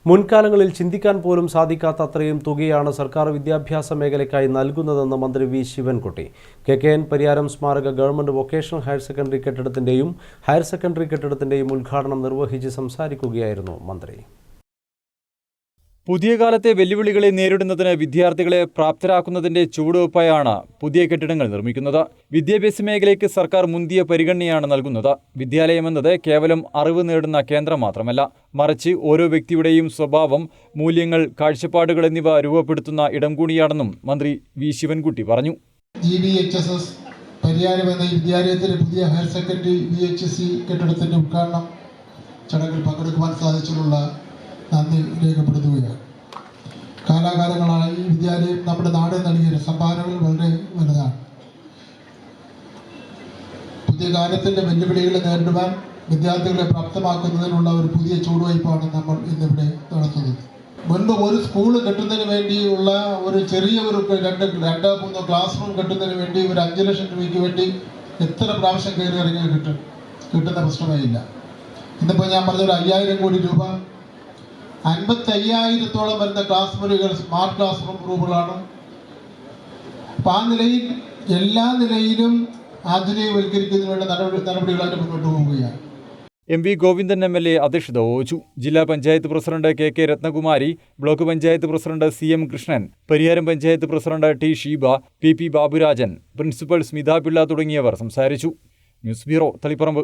മുൻകാലങ്ങളിൽ ചിന്തിക്കാൻ പോലും സാധിക്കാത്ത അത്രയും തുകയാണ് സർക്കാർ വിദ്യാഭ്യാസ മേഖലയ്ക്കായി നൽകുന്നതെന്ന് മന്ത്രി വി ശിവൻകുട്ടി. KKN പരിയാരം സ്മാരക ഗവൺമെന്റ് വൊക്കേഷണൽ ഹയർ സെക്കൻഡറി കെട്ടിടത്തിന്റെയും ഉദ്ഘാടനം നിർവഹിച്ച് സംസാരിക്കുകയായിരുന്നു മന്ത്രി. പുതിയ കാലത്തെ വെല്ലുവിളികളെ നേരിടുന്നതിന് വിദ്യാർത്ഥികളെ പ്രാപ്തരാക്കുന്നതിന്റെ ചുവടുവയ്പായാണ് പുതിയ കെട്ടിടങ്ങൾ നിർമ്മിക്കുന്നത്. വിദ്യാഭ്യാസ മേഖലയ്ക്ക് സർക്കാർ മുന്തിയ പരിഗണനയാണ് നൽകുന്നത്. വിദ്യാലയം എന്നത് കേവലം അറിവ് നേടുന്ന കേന്ദ്രം മാത്രമല്ല, മറിച്ച് ഓരോ വ്യക്തിയുടെയും സ്വഭാവം, മൂല്യങ്ങൾ, കാഴ്ചപ്പാടുകൾ എന്നിവ രൂപപ്പെടുത്തുന്ന ഇടം കൂടിയാണെന്നും മന്ത്രി വി ശിവൻകുട്ടി പറഞ്ഞു. GBHSS പരിയാരം എന്ന വിദ്യാലയത്തിലെ പുതിയ ഹയർ സെക്കൻഡറി VHSC കെട്ടിടത്തിന്റെ ഉദ്ഘാടനം ചടങ്ങിൽ പങ്കെടുക്കുവാൻ സാധിച്ചിട്ടുള്ള നന്ദി രേഖപ്പെടുത്തുകയാണ്. കാലാകാലങ്ങളായി ഈ വിദ്യാലയം നമ്മുടെ നാട് നൽകിയ സംഭാവനകൾ വളരെ വലുതാണ്. പുതിയ കാലത്തിന്റെ വെല്ലുവിളികളെ നേരിടുവാൻ വിദ്യാർത്ഥികളെ പ്രാപ്തമാക്കുന്നതിനുള്ള ഒരു പുതിയ ചുവടുവയ്പ്പാണ് നമ്മൾ ഇന്നിവിടെ നടത്തുന്നത്. മുൻപ് ഒരു സ്കൂൾ കെട്ടുന്നതിന് വേണ്ടിയുള്ള ഒരു ചെറിയ രണ്ടോ മൂന്നോ ക്ലാസ് റൂം കെട്ടുന്നതിന് വേണ്ടി ഒരു 5 ലക്ഷം രൂപയ്ക്ക് വേണ്ടി എത്ര പ്രാവശ്യം കയറി ഇറങ്ങി കിട്ടുന്ന പ്രശ്നമേ ഇല്ല. ഇന്നിപ്പോൾ ഞാൻ പറഞ്ഞൊരു 5000 കോടി രൂപ 55,000-ഓളം വരുന്ന ക്ലാസ് മുറികൾ സ്മാർട്ട് ക്ലാസ് റൂമുകളാണ്. അപ്പം ആ നിലയിൽ എല്ലാ നിലയിലും ആധുനികവൽക്കരിക്കുന്നതിനുള്ള നടപടികളായിട്ട് മുന്നോട്ട് പോവുകയാണ്. MV ഗോവിന്ദൻ MLA അധ്യക്ഷത വഹിച്ചു. ജില്ലാ panchayat president KK Ratnakumari, block panchayat president CM Krishnan, Pariyaram panchayat president T Sheeba, PP Baburajan, principal Smitha Pillai തുടങ്ങിയവർ സംസാരിച്ചു. News bureau, Taliparamba.